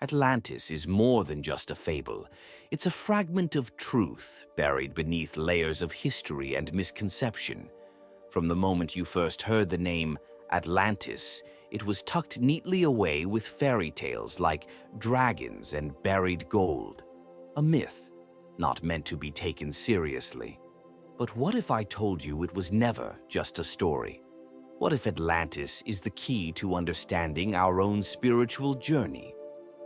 Atlantis is more than just a fable. It's a fragment of truth buried beneath layers of history and misconception. From the moment you first heard the name Atlantis, it was tucked neatly away with fairy tales like dragons and buried gold. A myth, not meant to be taken seriously. But what if I told you it was never just a story? What if Atlantis is the key to understanding our own spiritual journey?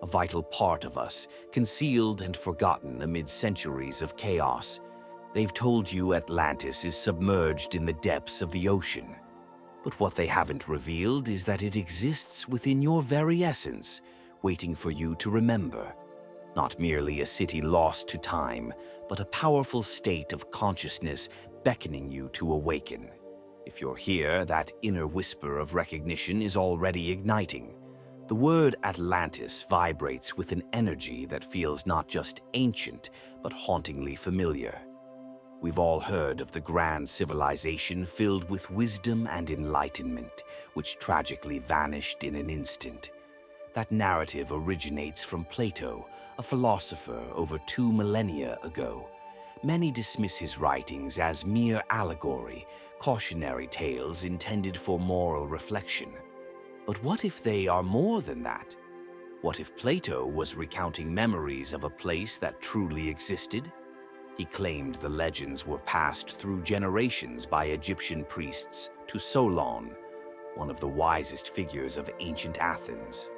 A vital part of us, concealed and forgotten amid centuries of chaos. They've told you Atlantis is submerged in the depths of the ocean. But what they haven't revealed is that it exists within your very essence, waiting for you to remember. Not merely a city lost to time, but a powerful state of consciousness beckoning you to awaken. If you're here, that inner whisper of recognition is already igniting. The word Atlantis vibrates with an energy that feels not just ancient, but hauntingly familiar. We've all heard of the grand civilization filled with wisdom and enlightenment, which tragically vanished in an instant. That narrative originates from Plato, a philosopher over 2 millennia ago. Many dismiss his writings as mere allegory, cautionary tales intended for moral reflection. But what if they are more than that? What if Plato was recounting memories of a place that truly existed? He claimed the legends were passed through generations by Egyptian priests to Solon, one of the wisest figures of ancient Athens.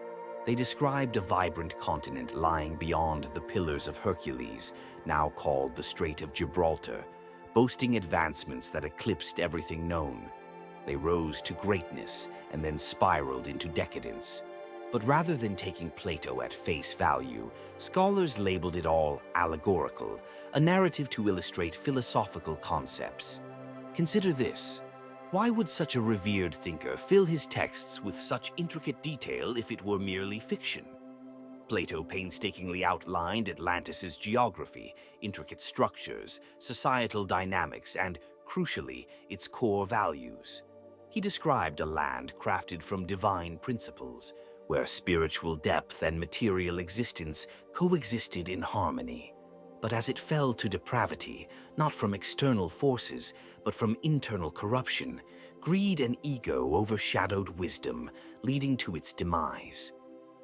They described a vibrant continent lying beyond the Pillars of Hercules, now called the Strait of Gibraltar, boasting advancements that eclipsed everything known. They rose to greatness and then spiraled into decadence. But rather than taking Plato at face value, scholars labeled it all allegorical, a narrative to illustrate philosophical concepts. Consider this. Why would such a revered thinker fill his texts with such intricate detail if it were merely fiction? Plato painstakingly outlined Atlantis's geography, intricate structures, societal dynamics, and, crucially, its core values. He described a land crafted from divine principles, where spiritual depth and material existence coexisted in harmony. But as it fell to depravity, not from external forces, but from internal corruption, greed and ego overshadowed wisdom, leading to its demise.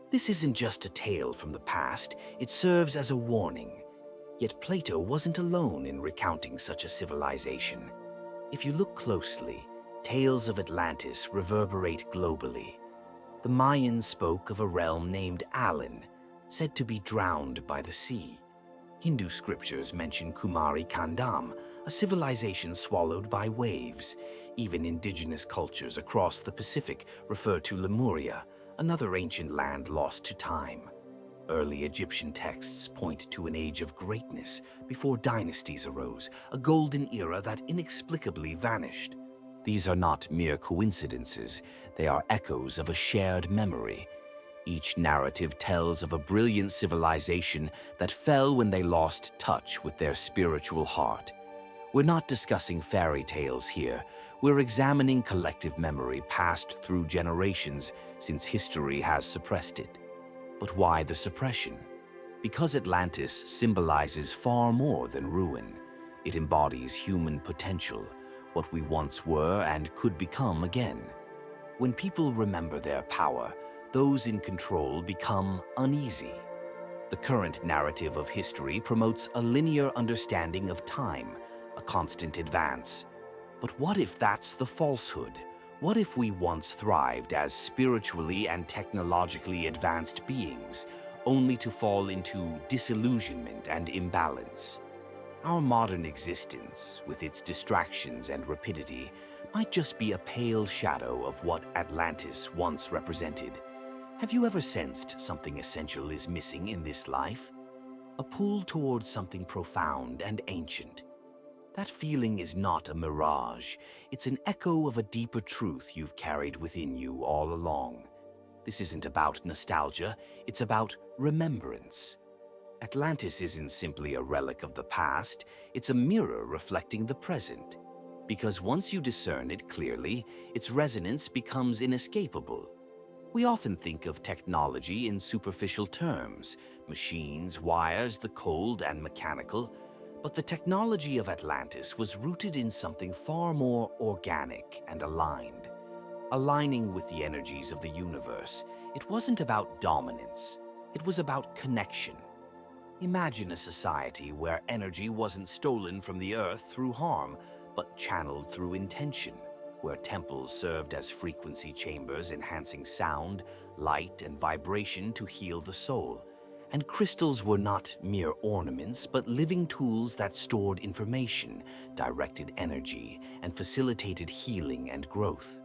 This isn't just a tale from the past, it serves as a warning. Yet Plato wasn't alone in recounting such a civilization. If you look closely, tales of Atlantis reverberate globally. The Mayans spoke of a realm named Alan, said to be drowned by the sea. Hindu scriptures mention Kumari Kandam, a civilization swallowed by waves. Even indigenous cultures across the Pacific refer to Lemuria, another ancient land lost to time. Early Egyptian texts point to an age of greatness before dynasties arose, a golden era that inexplicably vanished. These are not mere coincidences, they are echoes of a shared memory. Each narrative tells of a brilliant civilization that fell when they lost touch with their spiritual heart. We're not discussing fairy tales here, we're examining collective memory passed through generations since history has suppressed it. But why the suppression? Because Atlantis symbolizes far more than ruin. It embodies human potential, what we once were and could become again. When people remember their power, those in control become uneasy. The current narrative of history promotes a linear understanding of time, a constant advance. But what if that's the falsehood? What if we once thrived as spiritually and technologically advanced beings, only to fall into disillusionment and imbalance? Our modern existence, with its distractions and rapidity, might just be a pale shadow of what Atlantis once represented. Have you ever sensed something essential is missing in this life? A pull towards something profound and ancient. That feeling is not a mirage. It's an echo of a deeper truth you've carried within you all along. This isn't about nostalgia, it's about remembrance. Atlantis isn't simply a relic of the past, it's a mirror reflecting the present. Because once you discern it clearly, its resonance becomes inescapable. We often think of technology in superficial terms: machines, wires, the cold and mechanical. But the technology of Atlantis was rooted in something far more organic and aligned. Aligning with the energies of the universe, it wasn't about dominance, it was about connection. Imagine a society where energy wasn't stolen from the earth through harm, but channeled through intention, where temples served as frequency chambers enhancing sound, light, and vibration to heal the soul. And crystals were not mere ornaments, but living tools that stored information, directed energy, and facilitated healing and growth.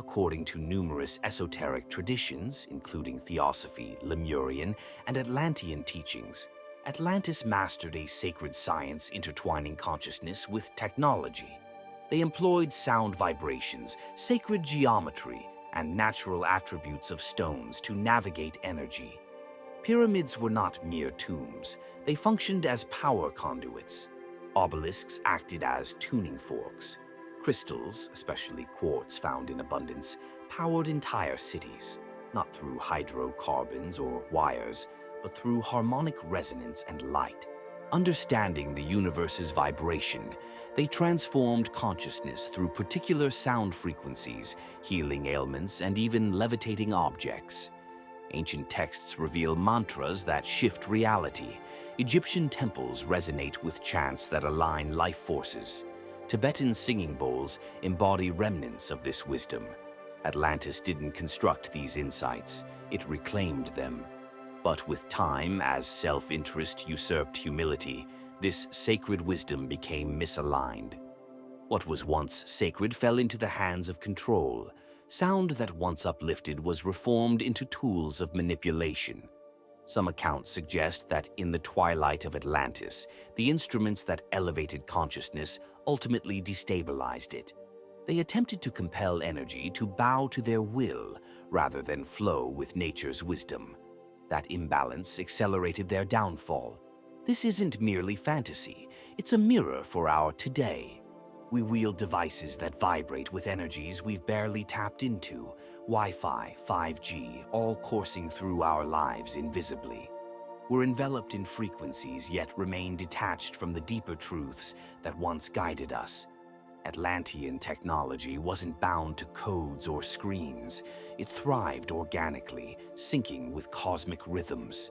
According to numerous esoteric traditions, including Theosophy, Lemurian, and Atlantean teachings, Atlantis mastered a sacred science intertwining consciousness with technology. They employed sound vibrations, sacred geometry, and natural attributes of stones to navigate energy. Pyramids were not mere tombs. They functioned as power conduits. Obelisks acted as tuning forks. Crystals, especially quartz found in abundance, powered entire cities, not through hydrocarbons or wires, but through harmonic resonance and light. Understanding the universe's vibration, they transformed consciousness through particular sound frequencies, healing ailments, and even levitating objects. Ancient texts reveal mantras that shift reality. Egyptian temples resonate with chants that align life forces. Tibetan singing bowls embody remnants of this wisdom. Atlantis didn't construct these insights, it reclaimed them. But with time, as self-interest usurped humility, this sacred wisdom became misaligned. What was once sacred fell into the hands of control. Sound that once uplifted was reformed into tools of manipulation. Some accounts suggest that in the twilight of Atlantis, the instruments that elevated consciousness ultimately destabilized it. They attempted to compel energy to bow to their will rather than flow with nature's wisdom. That imbalance accelerated their downfall. This isn't merely fantasy, it's a mirror for our today. We wield devices that vibrate with energies we've barely tapped into. Wi-Fi, 5G, all coursing through our lives invisibly. We're enveloped in frequencies yet remain detached from the deeper truths that once guided us. Atlantean technology wasn't bound to codes or screens. It thrived organically, syncing with cosmic rhythms.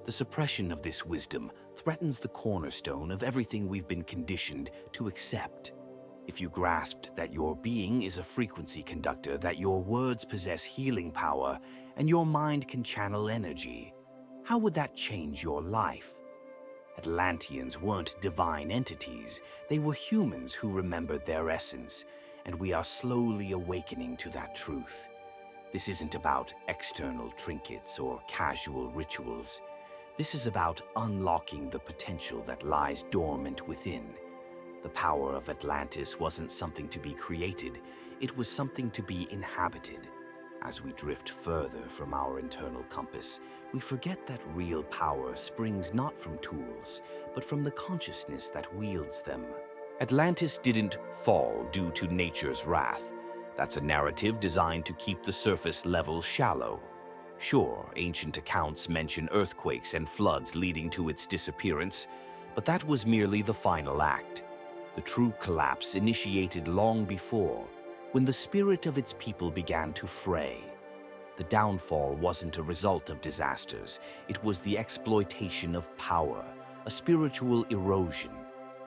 The suppression of this wisdom threatens the cornerstone of everything we've been conditioned to accept. If you grasped that your being is a frequency conductor, that your words possess healing power, and your mind can channel energy, how would that change your life? Atlanteans weren't divine entities, they were humans who remembered their essence, and we are slowly awakening to that truth. This isn't about external trinkets or casual rituals. This is about unlocking the potential that lies dormant within. The power of Atlantis wasn't something to be created, it was something to be inhabited. As we drift further from our internal compass, we forget that real power springs not from tools, but from the consciousness that wields them. Atlantis didn't fall due to nature's wrath. That's a narrative designed to keep the surface level shallow. Sure, ancient accounts mention earthquakes and floods leading to its disappearance, but that was merely the final act. The true collapse initiated long before, when the spirit of its people began to fray. The downfall wasn't a result of disasters, it was the exploitation of power, a spiritual erosion.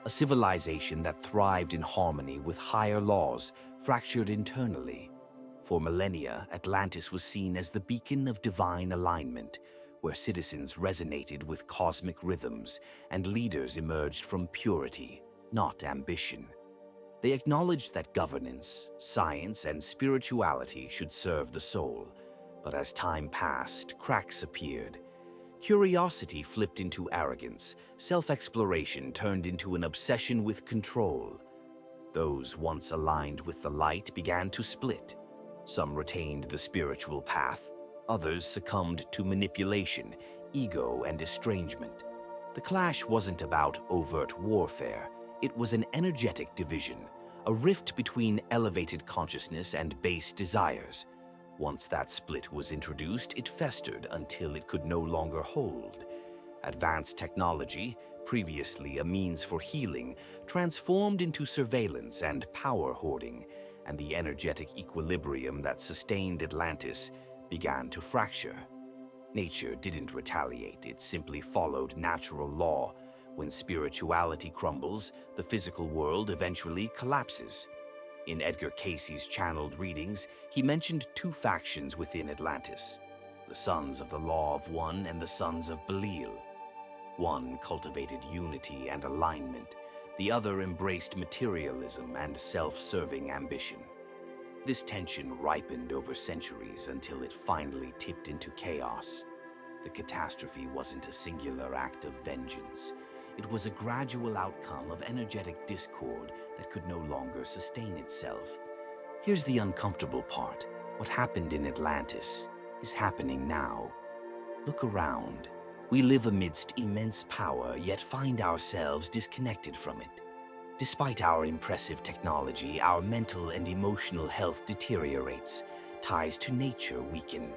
A civilization that thrived in harmony with higher laws, fractured internally. For millennia, Atlantis was seen as the beacon of divine alignment, where citizens resonated with cosmic rhythms and leaders emerged from purity, not ambition. They acknowledged that governance, science, and spirituality should serve the soul, but as time passed, cracks appeared. Curiosity flipped into arrogance, self-exploration turned into an obsession with control. Those once aligned with the light began to split. Some retained the spiritual path, others succumbed to manipulation, ego, and estrangement. The clash wasn't about overt warfare, it was an energetic division, a rift between elevated consciousness and base desires. Once that split was introduced, it festered until it could no longer hold. Advanced technology, previously a means for healing, transformed into surveillance and power hoarding, and the energetic equilibrium that sustained Atlantis began to fracture. Nature didn't retaliate, it simply followed natural law. When spirituality crumbles, the physical world eventually collapses. In Edgar Casey's channeled readings, he mentioned two factions within Atlantis: the Sons of the Law of One and the Sons of Belial. One cultivated unity and alignment, the other embraced materialism and self-serving ambition. This tension ripened over centuries until it finally tipped into chaos. The catastrophe wasn't a singular act of vengeance. It was a gradual outcome of energetic discord that could no longer sustain itself. Here's the uncomfortable part. What happened in Atlantis is happening now. Look around. We live amidst immense power, yet find ourselves disconnected from it. Despite our impressive technology, our mental and emotional health deteriorates. Ties to nature weaken.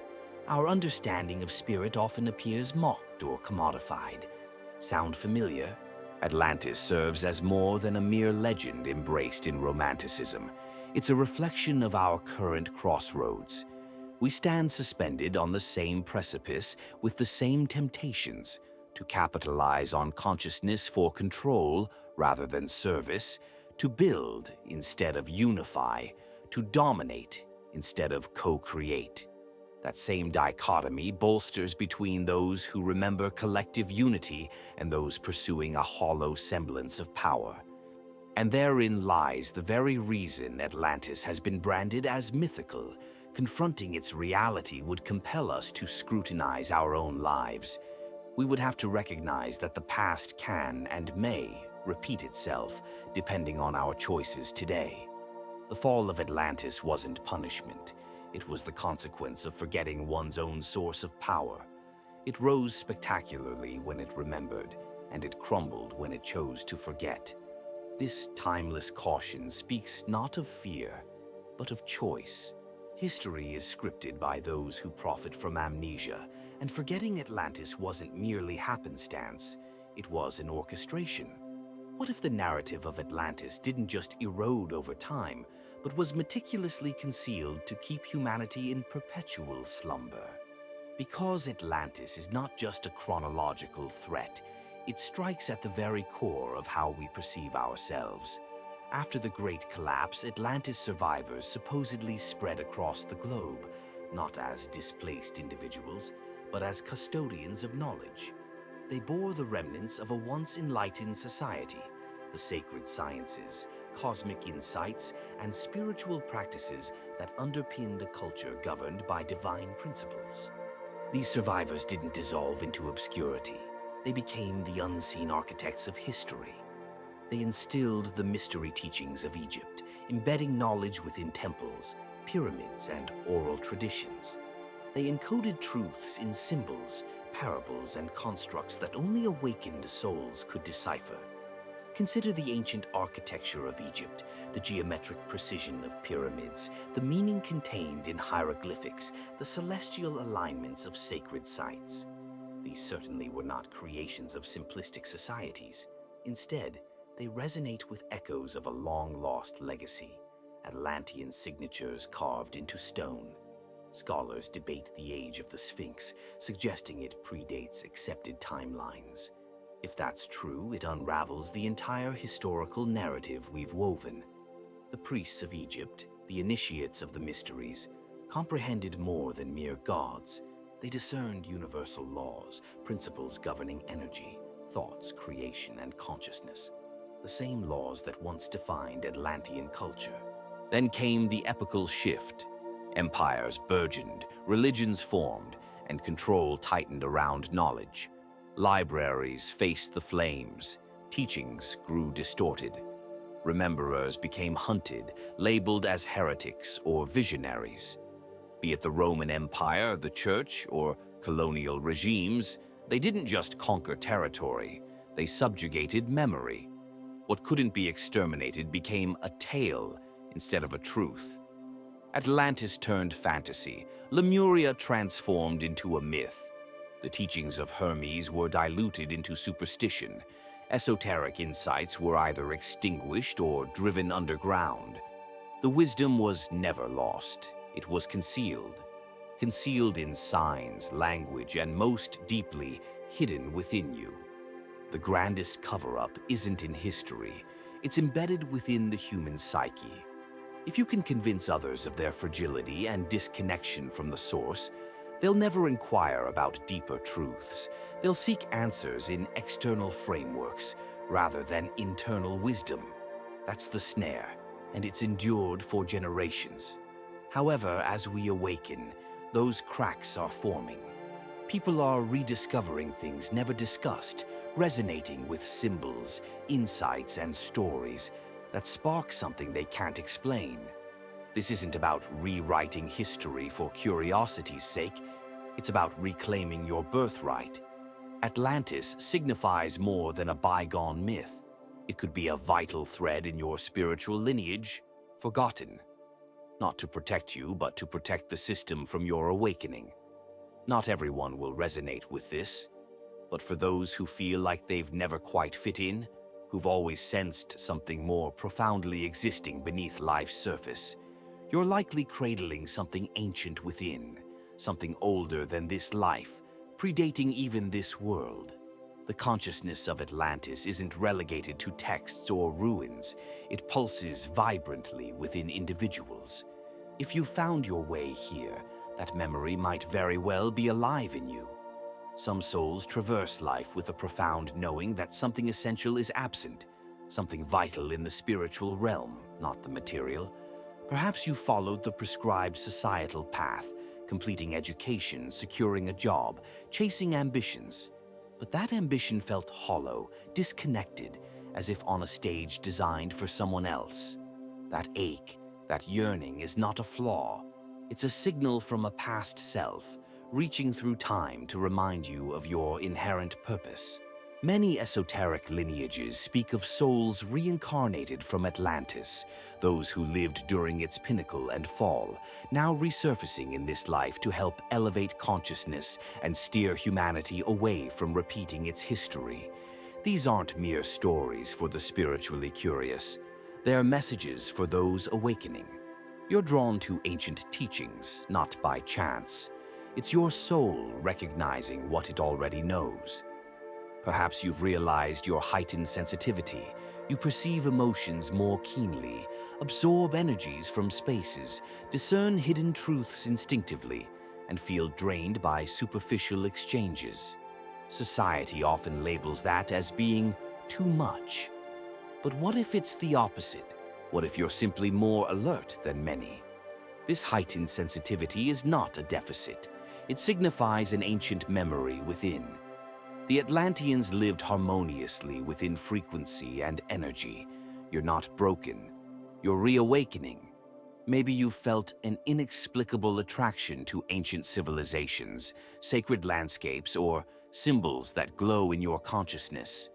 Our understanding of spirit often appears mocked or commodified. Sound familiar? Atlantis serves as more than a mere legend embraced in romanticism. It's a reflection of our current crossroads. We stand suspended on the same precipice with the same temptations: to capitalize on consciousness for control rather than service, to build instead of unify, to dominate instead of co-create. That same dichotomy bolsters between those who remember collective unity and those pursuing a hollow semblance of power. And therein lies the very reason Atlantis has been branded as mythical. Confronting its reality would compel us to scrutinize our own lives. We would have to recognize that the past can and may repeat itself, depending on our choices today. The fall of Atlantis wasn't punishment. It was the consequence of forgetting one's own source of power. It rose spectacularly when it remembered, and it crumbled when it chose to forget. This timeless caution speaks not of fear, but of choice. History is scripted by those who profit from amnesia, and forgetting Atlantis wasn't merely happenstance, it was an orchestration. What if the narrative of Atlantis didn't just erode over time, but was meticulously concealed to keep humanity in perpetual slumber? Because Atlantis is not just a chronological threat, it strikes at the very core of how we perceive ourselves. After the Great Collapse, Atlantis survivors supposedly spread across the globe, not as displaced individuals, but as custodians of knowledge. They bore the remnants of a once enlightened society, the sacred sciences, cosmic insights, and spiritual practices that underpinned a culture governed by divine principles. These survivors didn't dissolve into obscurity. They became the unseen architects of history. They instilled the mystery teachings of Egypt, embedding knowledge within temples, pyramids, and oral traditions. They encoded truths in symbols, parables, and constructs that only awakened souls could decipher. Consider the ancient architecture of Egypt, the geometric precision of pyramids, the meaning contained in hieroglyphics, the celestial alignments of sacred sites. These certainly were not creations of simplistic societies. Instead, they resonate with echoes of a long-lost legacy, Atlantean signatures carved into stone. Scholars debate the age of the Sphinx, suggesting it predates accepted timelines. If that's true, it unravels the entire historical narrative we've woven. The priests of Egypt, the initiates of the mysteries, comprehended more than mere gods. They discerned universal laws, principles governing energy, thoughts, creation, and consciousness. The same laws that once defined Atlantean culture. Then came the epochal shift. Empires burgeoned, religions formed, and control tightened around knowledge. Libraries faced the flames, teachings grew distorted. Rememberers became hunted, labeled as heretics or visionaries. Be it the Roman Empire, the Church, or colonial regimes, they didn't just conquer territory, they subjugated memory. What couldn't be exterminated became a tale instead of a truth. Atlantis turned fantasy, Lemuria transformed into a myth. The teachings of Hermes were diluted into superstition. Esoteric insights were either extinguished or driven underground. The wisdom was never lost. It was concealed. Concealed in signs, language, and most deeply, hidden within you. The grandest cover-up isn't in history. It's embedded within the human psyche. If you can convince others of their fragility and disconnection from the source, they'll never inquire about deeper truths. They'll seek answers in external frameworks rather than internal wisdom. That's the snare, and it's endured for generations. However, as we awaken, those cracks are forming. People are rediscovering things never discussed, resonating with symbols, insights, and stories that spark something they can't explain. This isn't about rewriting history for curiosity's sake. It's about reclaiming your birthright. Atlantis signifies more than a bygone myth. It could be a vital thread in your spiritual lineage, forgotten. Not to protect you, but to protect the system from your awakening. Not everyone will resonate with this, but for those who feel like they've never quite fit in, who've always sensed something more profoundly existing beneath life's surface, you're likely cradling something ancient within, something older than this life, predating even this world. The consciousness of Atlantis isn't relegated to texts or ruins. It pulses vibrantly within individuals. If you found your way here, that memory might very well be alive in you. Some souls traverse life with a profound knowing that something essential is absent, something vital in the spiritual realm, not the material. Perhaps you followed the prescribed societal path, completing education, securing a job, chasing ambitions. But that ambition felt hollow, disconnected, as if on a stage designed for someone else. That ache, that yearning is not a flaw. It's a signal from a past self, reaching through time to remind you of your inherent purpose. Many esoteric lineages speak of souls reincarnated from Atlantis, those who lived during its pinnacle and fall, now resurfacing in this life to help elevate consciousness and steer humanity away from repeating its history. These aren't mere stories for the spiritually curious. They're messages for those awakening. You're drawn to ancient teachings, not by chance. It's your soul recognizing what it already knows. Perhaps you've realized your heightened sensitivity. You perceive emotions more keenly, absorb energies from spaces, discern hidden truths instinctively, and feel drained by superficial exchanges. Society often labels that as being too much. But what if it's the opposite? What if you're simply more alert than many? This heightened sensitivity is not a deficit. It signifies an ancient memory within. The Atlanteans lived harmoniously within frequency and energy. You're not broken. You're reawakening. Maybe you felt an inexplicable attraction to ancient civilizations, sacred landscapes, or symbols that glow in your consciousness.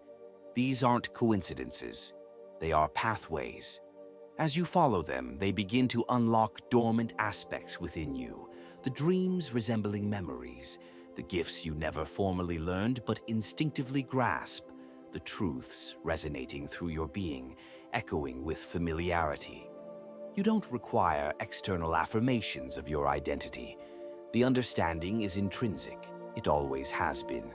These aren't coincidences. They are pathways. As you follow them, they begin to unlock dormant aspects within you, the dreams resembling memories, the gifts you never formally learned but instinctively grasp, the truths resonating through your being, echoing with familiarity. You don't require external affirmations of your identity. The understanding is intrinsic. It always has been.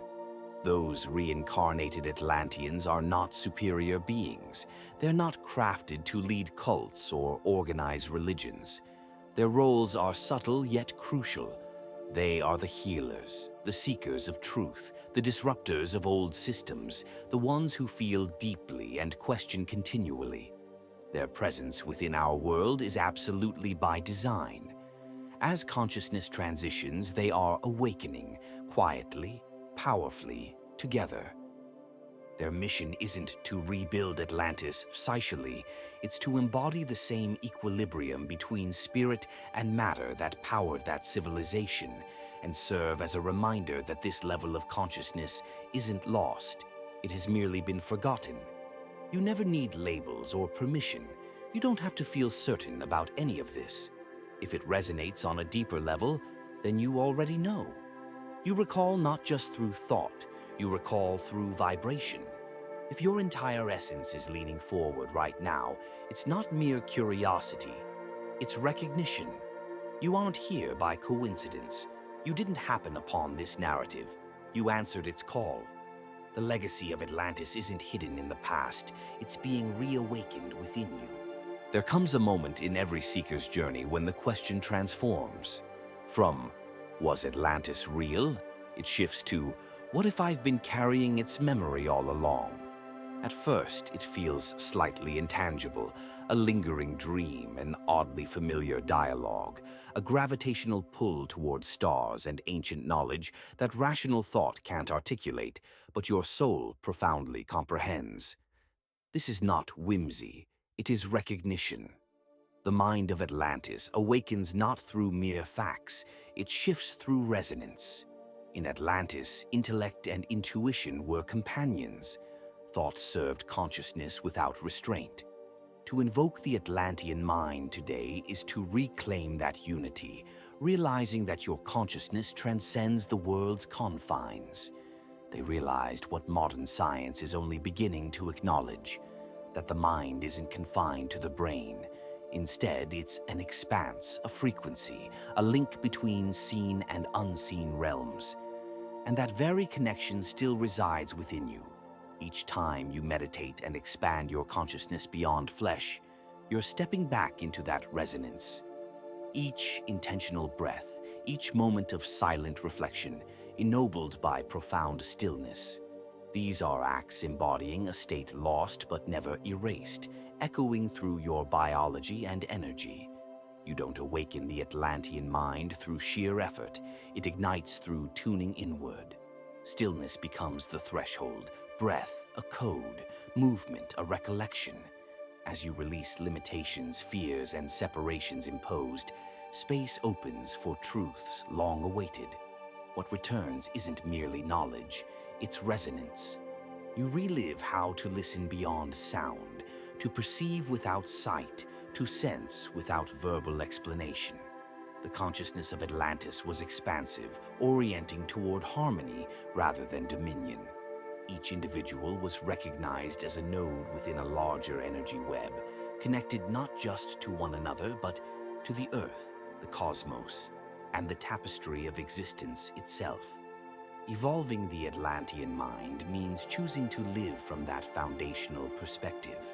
Those reincarnated Atlanteans are not superior beings. They're not crafted to lead cults or organize religions. Their roles are subtle yet crucial. They are the healers, the seekers of truth, the disruptors of old systems, the ones who feel deeply and question continually. Their presence within our world is absolutely by design. As consciousness transitions, they are awakening, quietly, powerfully, together. Their mission isn't to rebuild Atlantis psychically, it's to embody the same equilibrium between spirit and matter that powered that civilization, and serve as a reminder that this level of consciousness isn't lost, it has merely been forgotten. You never need labels or permission. You don't have to feel certain about any of this. If it resonates on a deeper level, then you already know. You recall not just through thought, you recall through vibration. If your entire essence is leaning forward right now, it's not mere curiosity, it's recognition. You aren't here by coincidence. You didn't happen upon this narrative. You answered its call. The legacy of Atlantis isn't hidden in the past, it's being reawakened within you. There comes a moment in every seeker's journey when the question transforms. From, was Atlantis real? It shifts to, what if I've been carrying its memory all along? At first, it feels slightly intangible, a lingering dream, an oddly familiar dialogue, a gravitational pull towards stars and ancient knowledge that rational thought can't articulate, but your soul profoundly comprehends. This is not whimsy, it is recognition. The mind of Atlantis awakens not through mere facts, it shifts through resonance. In Atlantis, intellect and intuition were companions. Thought served consciousness without restraint. To invoke the Atlantean mind today is to reclaim that unity, realizing that your consciousness transcends the world's confines. They realized what modern science is only beginning to acknowledge, that the mind isn't confined to the brain. Instead, it's an expanse, a frequency, a link between seen and unseen realms. And that very connection still resides within you. Each time you meditate and expand your consciousness beyond flesh, you're stepping back into that resonance. Each intentional breath, each moment of silent reflection, ennobled by profound stillness. These are acts embodying a state lost but never erased, echoing through your biology and energy. You don't awaken the Atlantean mind through sheer effort, it ignites through tuning inward. Stillness becomes the threshold, breath, a code, movement, a recollection. As you release limitations, fears, and separations imposed, space opens for truths long awaited. What returns isn't merely knowledge, it's resonance. You relive how to listen beyond sound, to perceive without sight, to sense without verbal explanation. The consciousness of Atlantis was expansive, orienting toward harmony rather than dominion. Each individual was recognized as a node within a larger energy web, connected not just to one another, but to the earth, the cosmos, and the tapestry of existence itself. Evolving the Atlantean mind means choosing to live from that foundational perspective.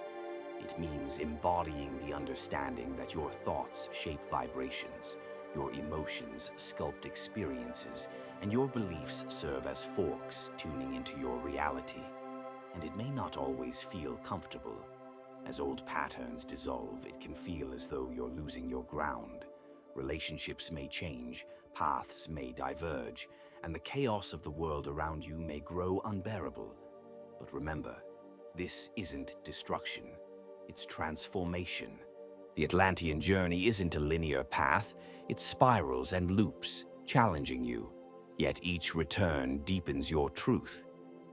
It means embodying the understanding that your thoughts shape vibrations, your emotions sculpt experiences, and your beliefs serve as forks tuning into your reality. And it may not always feel comfortable. As old patterns dissolve, it can feel as though you're losing your ground. Relationships may change, paths may diverge, and the chaos of the world around you may grow unbearable. But remember, this isn't destruction, it's transformation. The Atlantean journey isn't a linear path, it spirals and loops, challenging you. Yet each return deepens your truth.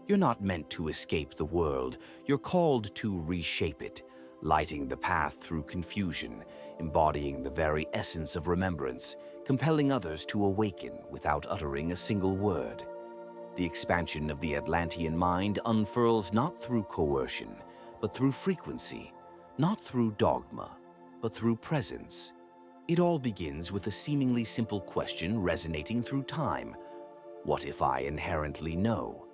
You're not meant to escape the world, you're called to reshape it, lighting the path through confusion, embodying the very essence of remembrance, compelling others to awaken without uttering a single word. The expansion of the Atlantean mind unfurls not through coercion, but through frequency, not through dogma, but through presence. It all begins with a seemingly simple question resonating through time. What if I inherently know?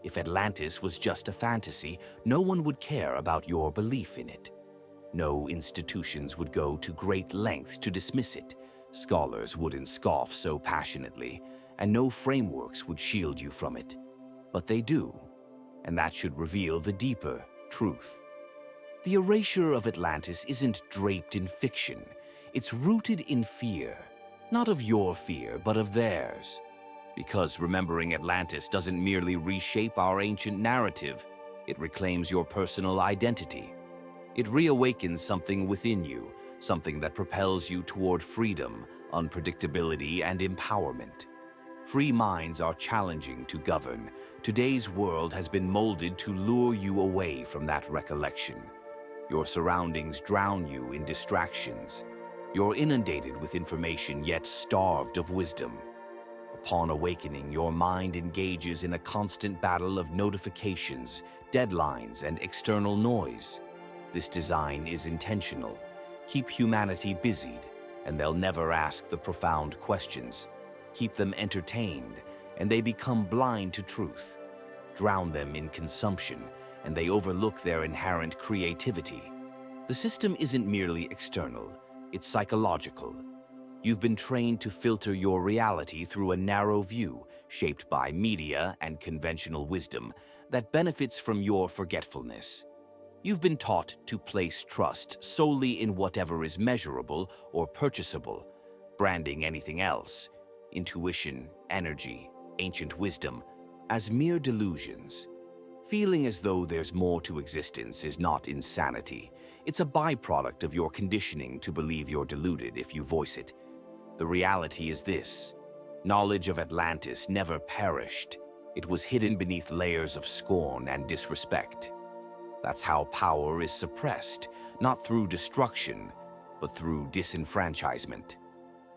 If Atlantis was just a fantasy, no one would care about your belief in it. No institutions would go to great lengths to dismiss it. Scholars wouldn't scoff so passionately, and no frameworks would shield you from it. But they do, and that should reveal the deeper truth. The erasure of Atlantis isn't draped in fiction. It's rooted in fear, not of your fear, but of theirs. Because remembering Atlantis doesn't merely reshape our ancient narrative, it reclaims your personal identity. It reawakens something within you, something that propels you toward freedom, unpredictability, and empowerment. Free minds are challenging to govern. Today's world has been molded to lure you away from that recollection. Your surroundings drown you in distractions. You're inundated with information yet starved of wisdom. Upon awakening, your mind engages in a constant battle of notifications, deadlines, and external noise. This design is intentional. Keep humanity busied, and they'll never ask the profound questions. Keep them entertained, and they become blind to truth. Drown them in consumption, and they overlook their inherent creativity. The system isn't merely external, it's psychological. You've been trained to filter your reality through a narrow view, shaped by media and conventional wisdom that benefits from your forgetfulness. You've been taught to place trust solely in whatever is measurable or purchasable, branding anything else, intuition, energy, ancient wisdom, as mere delusions. Feeling as though there's more to existence is not insanity. It's a byproduct of your conditioning to believe you're deluded if you voice it. The reality is this: knowledge of Atlantis never perished. It was hidden beneath layers of scorn and disrespect. That's how power is suppressed, not through destruction, but through disenfranchisement.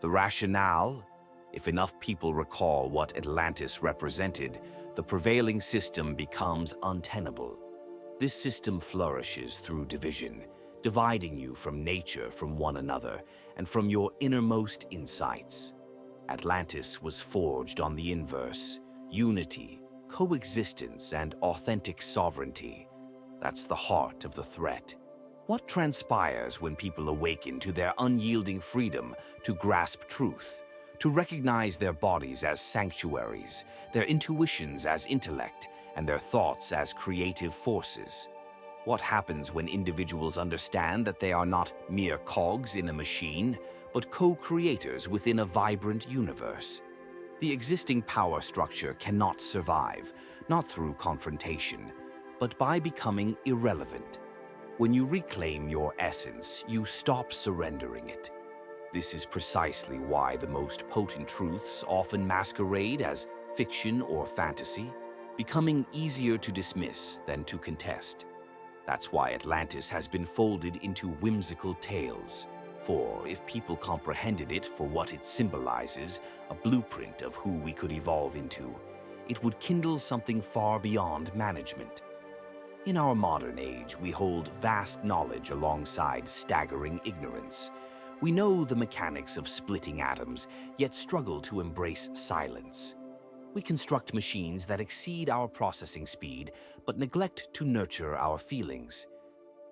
The rationale: if enough people recall what Atlantis represented, the prevailing system becomes untenable. This system flourishes through division, dividing you from nature, from one another, and from your innermost insights. Atlantis was forged on the inverse: unity, coexistence, and authentic sovereignty. That's the heart of the threat. What transpires when people awaken to their unyielding freedom to grasp truth, to recognize their bodies as sanctuaries, their intuitions as intellect, and their thoughts as creative forces? What happens when individuals understand that they are not mere cogs in a machine, but co-creators within a vibrant universe? The existing power structure cannot survive, not through confrontation, but by becoming irrelevant. When you reclaim your essence, you stop surrendering it. This is precisely why the most potent truths often masquerade as fiction or fantasy, becoming easier to dismiss than to contest. That's why Atlantis has been folded into whimsical tales. For if people comprehended it for what it symbolizes, a blueprint of who we could evolve into, it would kindle something far beyond management. In our modern age, we hold vast knowledge alongside staggering ignorance. We know the mechanics of splitting atoms, yet struggle to embrace silence. We construct machines that exceed our processing speed, but neglect to nurture our feelings.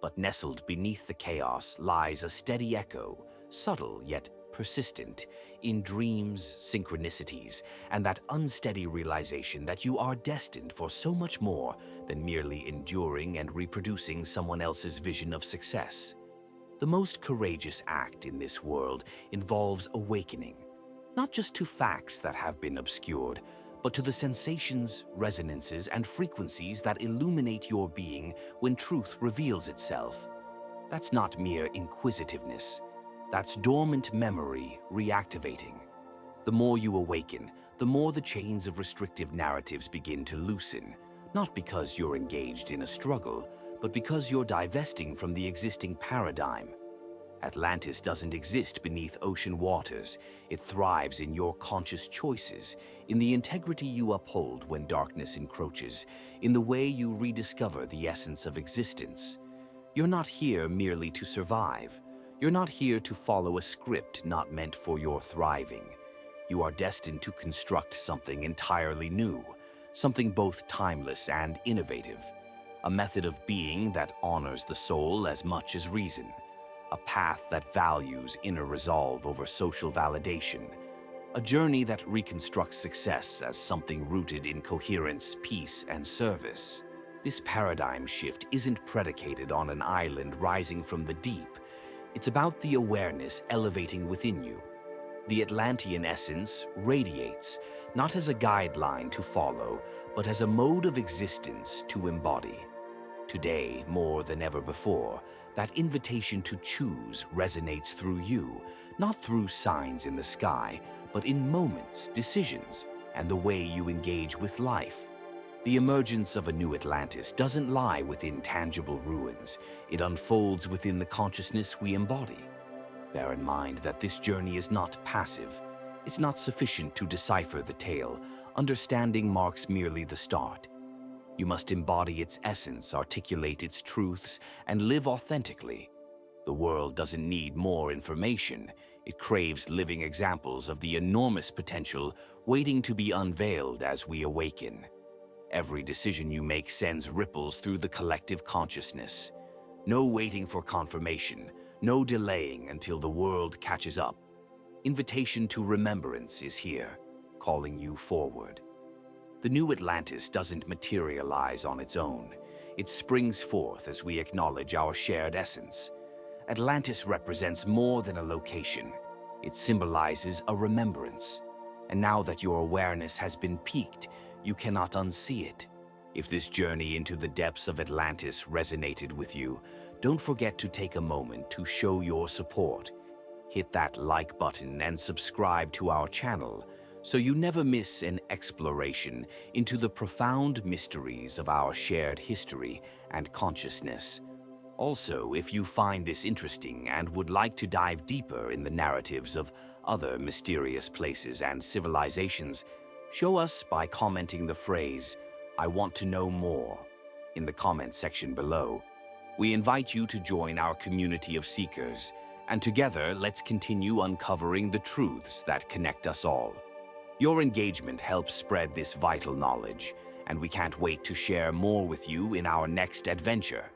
But nestled beneath the chaos lies a steady echo, subtle yet persistent, in dreams, synchronicities, and that unsteady realization that you are destined for so much more than merely enduring and reproducing someone else's vision of success. The most courageous act in this world involves awakening, not just to facts that have been obscured, but to the sensations, resonances, and frequencies that illuminate your being when truth reveals itself. That's not mere inquisitiveness. That's dormant memory reactivating. The more you awaken, the more the chains of restrictive narratives begin to loosen, not because you're engaged in a struggle, but because you're divesting from the existing paradigm. Atlantis doesn't exist beneath ocean waters. It thrives in your conscious choices, in the integrity you uphold when darkness encroaches, in the way you rediscover the essence of existence. You're not here merely to survive. You're not here to follow a script not meant for your thriving. You are destined to construct something entirely new, something both timeless and innovative, a method of being that honors the soul as much as reason, a path that values inner resolve over social validation, a journey that reconstructs success as something rooted in coherence, peace, and service. This paradigm shift isn't predicated on an island rising from the deep. It's about the awareness elevating within you. The Atlantean essence radiates, not as a guideline to follow, but as a mode of existence to embody. Today, more than ever before, that invitation to choose resonates through you, not through signs in the sky, but in moments, decisions, and the way you engage with life. The emergence of a new Atlantis doesn't lie within tangible ruins. It unfolds within the consciousness we embody. Bear in mind that this journey is not passive. It's not sufficient to decipher the tale. Understanding marks merely the start. You must embody its essence, articulate its truths, and live authentically. The world doesn't need more information. It craves living examples of the enormous potential waiting to be unveiled as we awaken. Every decision you make sends ripples through the collective consciousness. No waiting for confirmation, no delaying until the world catches up. Invitation to remembrance is here, calling you forward. The new Atlantis doesn't materialize on its own. It springs forth as we acknowledge our shared essence. Atlantis represents more than a location. It symbolizes a remembrance. And now that your awareness has been piqued, you cannot unsee it. If this journey into the depths of Atlantis resonated with you, don't forget to take a moment to show your support. Hit that like button and subscribe to our channel so you never miss an exploration into the profound mysteries of our shared history and consciousness. Also, if you find this interesting and would like to dive deeper in the narratives of other mysterious places and civilizations, show us by commenting the phrase, "I want to know more," in the comment section below. We invite you to join our community of seekers, and together let's continue uncovering the truths that connect us all. Your engagement helps spread this vital knowledge, and we can't wait to share more with you in our next adventure.